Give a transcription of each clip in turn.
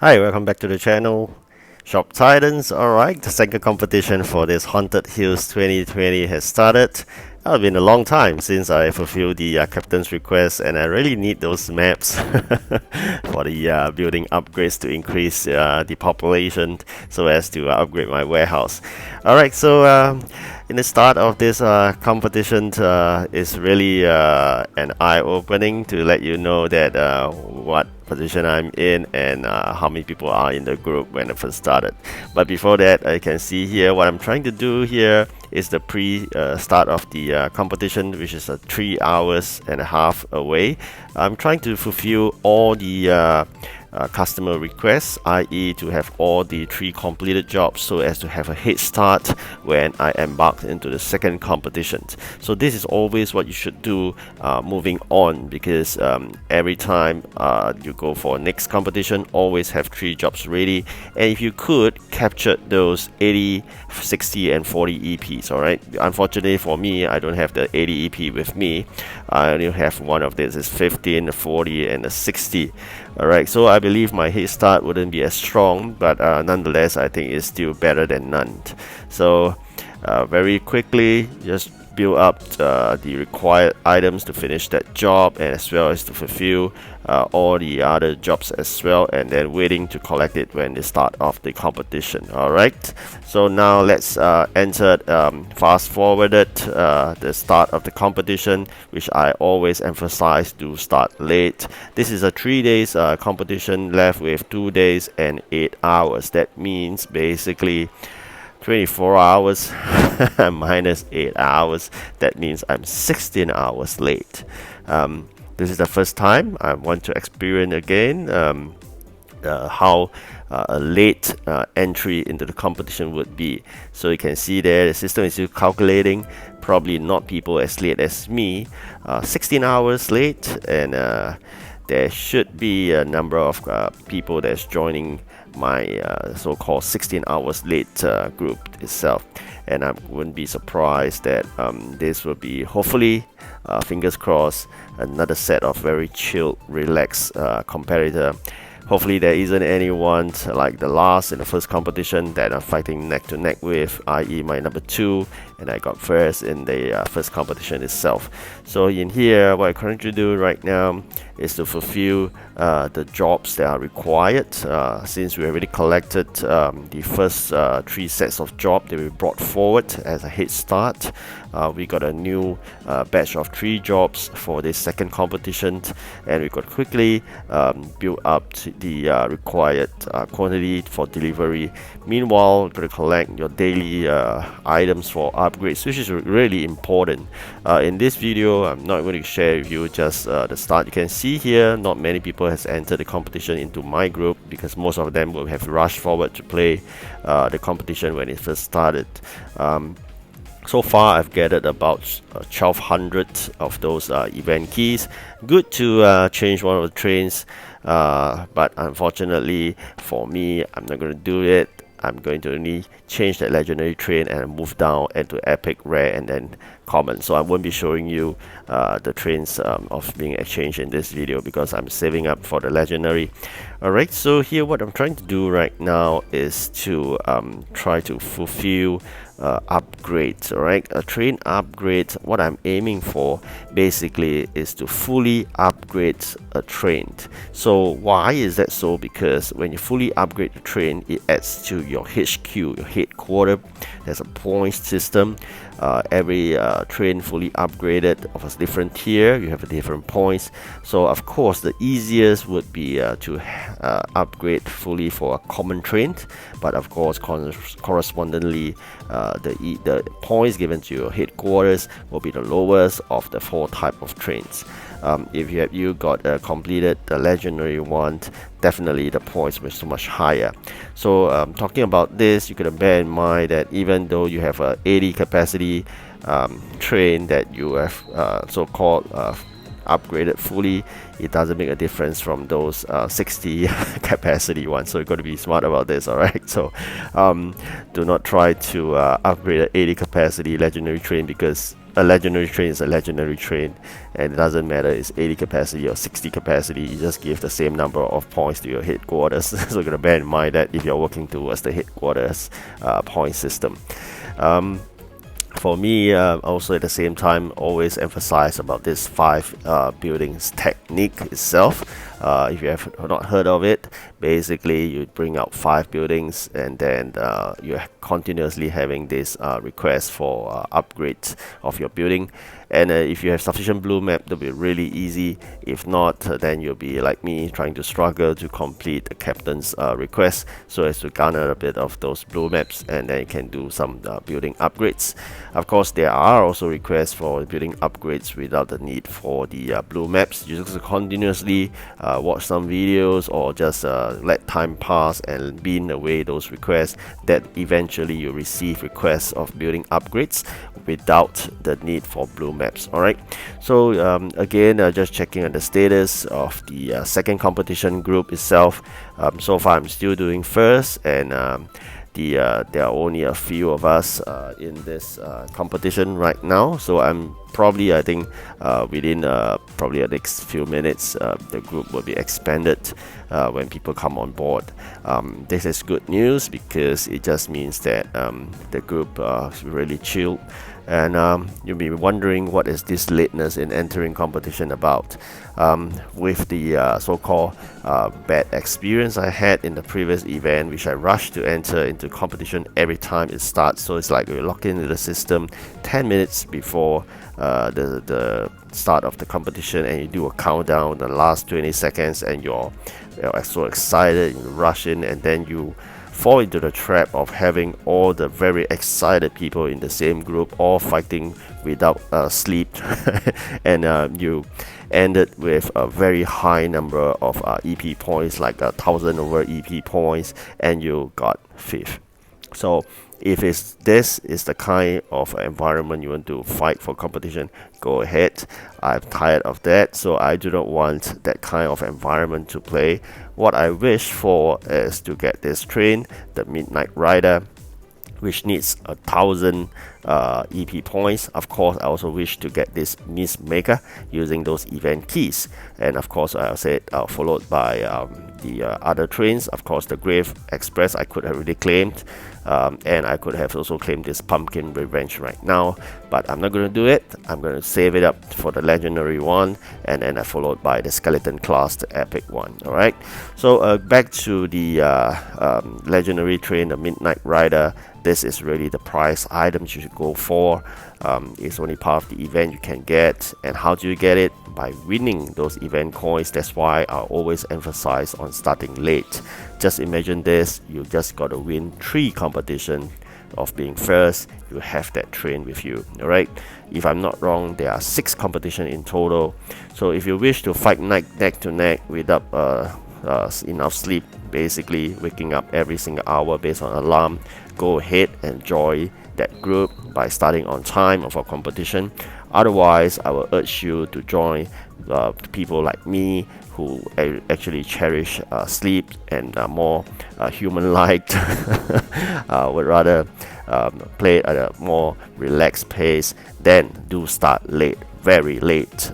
Hi, welcome back to the channel. Shop Titans, alright, the second competition for this Haunted Hills 2020 has started. It's been a long time since I fulfilled the captain's request, and I really need those maps for the building upgrades to increase the population so as to upgrade my warehouse. Alright, so in the start of this competition is really an eye-opening to let you know that what position I'm in and how many people are in the group when I first started. But before that, I can see here what I'm trying to do here is the start of the competition, which is 3 hours and a half away. I'm trying to fulfill all the customer requests, i.e. to have all the 3 completed jobs so as to have a head start when I embark into the second competition. So this is always what you should do moving on, because every time you go for next competition, always have 3 jobs ready, and if you could capture those 80, 60 and 40 EPs. Alright, unfortunately for me, I don't have the 80 EP with me. I only have one of this, is 15, 40 and a 60. Alright, so I believe my head start wouldn't be as strong, but nonetheless I think it's still better than none. So very quickly just build up the required items to finish that job, and as well as to fulfill all the other jobs as well, and then waiting to collect it when they start off the competition. Alright, so now let's enter fast forwarded the start of the competition, which I always emphasize to start late. This is a 3 days competition, left with 2 days and 8 hours. That means basically 24 hours minus 8 hours. That means I'm 16 hours late. This is the first time I want to experience again how a late entry into the competition would be. So you can see there the system is still calculating, probably not people as late as me, 16 hours late, and there should be a number of people that's joining my so-called 16 hours late group itself, and I wouldn't be surprised that this will be, hopefully, fingers crossed, another set of very chilled, relaxed competitor. Hopefully there isn't anyone like the last in the first competition that I'm fighting neck to neck with, i.e. my number 2, and I got first in the first competition itself. So in here, what I currently do right now is to fulfill the jobs that are required. Since we already collected the first 3 sets of jobs that we brought forward as a head start, we got a new batch of 3 jobs for this second competition, and we got quickly build up to the required quantity for delivery. Meanwhile, you're going to collect your daily items for upgrades, which is really important. In this video, I'm not going to share with you just the start. You can see here not many people has entered the competition into my group, because most of them will have rushed forward to play the competition when it first started. So far, I've gathered about 1200 of those event keys. Good to change one of the trains, but unfortunately for me, I'm not going to do it. I'm going to only change that legendary train and move down into epic, rare, and then common. So I won't be showing you the trains of being exchanged in this video, because I'm saving up for the legendary. Alright, so here what I'm trying to do right now is to try to fulfill upgrades. Alright, a train upgrade, what I'm aiming for basically is to fully upgrade a train. So why is that so? Because when you fully upgrade the train, it adds to your HQ, your headquarter. There's a point system. Every train fully upgraded of a different tier, you have a different points. So of course the easiest would be to upgrade fully for a common train, but of course correspondingly the points given to your headquarters will be the lowest of the 4 type of trains. If you got completed the legendary one, definitely the points were so much higher. So talking about this, you can bear in mind that even though you have a 80 capacity train that you have so-called upgraded fully, it doesn't make a difference from those 60 capacity ones. So you've got to be smart about this. Alright, so do not try to upgrade an 80 capacity legendary train, because a legendary train is a legendary train, and it doesn't matter it's 80 capacity or 60 capacity. You just give the same number of points to your headquarters. So you gotta bear in mind that if you're working towards the headquarters point system. For me, also at the same time, always emphasize about this 5 buildings technique itself. If you have not heard of it, basically you bring out 5 buildings, and then you're continuously having this request for upgrades of your building. And if you have sufficient blue map, that'll be really easy. If not, then you'll be like me, trying to struggle to complete the captain's request, so as to garner a bit of those blue maps, and then you can do some building upgrades. Of course, there are also requests for building upgrades without the need for the blue maps. You just continuously watch some videos, or just let time pass and bin away those requests, that eventually you receive requests of building upgrades without the need for blue maps. Alright, so again, just checking on the status of the second competition group itself. So far I'm still doing first, and there are only a few of us in this competition right now. So I'm probably, I think within probably the next few minutes, the group will be expanded when people come on board. This is good news, because it just means that the group is really chilled. And you'll be wondering, what is this lateness in entering competition about? With the so-called bad experience I had in the previous event, which I rushed to enter into competition every time it starts. So it's like you lock into the system 10 minutes before the start of the competition, and you do a countdown the last 20 seconds, and you're so excited, you rush in, and then you fall into the trap of having all the very excited people in the same group all fighting without sleep. And you ended with a very high number of EP points, like 1,000 over EP points, and you got 5th. So if this is the kind of environment you want to fight for competition, go ahead. I'm tired of that, so I do not want that kind of environment to play. What I wish for is to get this train, the Midnight Rider, which needs 1,000 EP points. Of course, I also wish to get this Mist Maker using those event keys. And of course, I said followed by the other trains. Of course, the Grave Express I could have already claimed, and I could have also claimed this Pumpkin Revenge right now, but I'm not going to do it. I'm going to save it up for the legendary one, and then followed by the Skeleton class, the epic one. Alright, so back to the legendary train, the Midnight Rider. This is really the prize items you should go for. It's only part of the event you can get. And how do you get it? By winning those event coins. That's why I always emphasize on starting late. Just imagine this, you just got to win 3 competitions of being first. You have that train with you. Alright, if I'm not wrong, there are 6 competitions in total. So if you wish to fight neck to neck without enough sleep, basically waking up every single hour based on alarm, go ahead and join that group by starting on time of a competition. Otherwise, I will urge you to join people like me, who actually cherish sleep and more human-like, would rather play at a more relaxed pace. Then do start late, very late,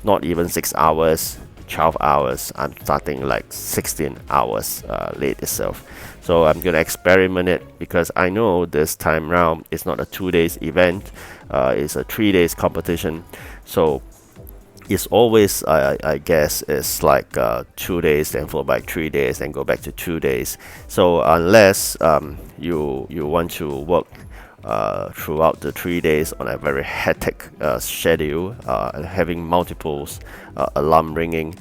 not even 6 hours, 12 hours. I'm starting like 16 hours late itself. So I'm gonna experiment it, because I know this time round it's not a 2 days event, it's a 3 days competition. So it's always, I guess, it's like 2 days, then followed by 3 days, then go back to 2 days. So unless you want to work throughout the 3 days on a very hectic schedule, having multiples alarm ringing,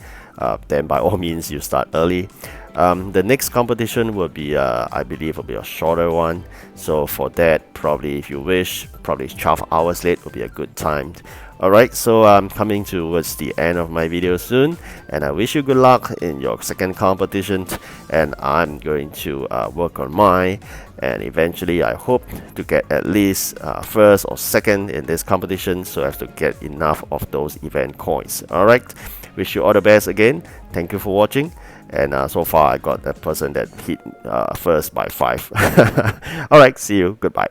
then by all means you start early. The next competition will be, I believe, will be a shorter one. So for that, probably if you wish, probably 12 hours late will be a good time. Alright, so I'm coming towards the end of my video soon, and I wish you good luck in your second competition, and I'm going to work on mine, and eventually I hope to get at least first or second in this competition, so I have to get enough of those event coins. Alright, wish you all the best again. Thank you for watching. And so far I got that person that hit first by 5. Alright, see you. Goodbye.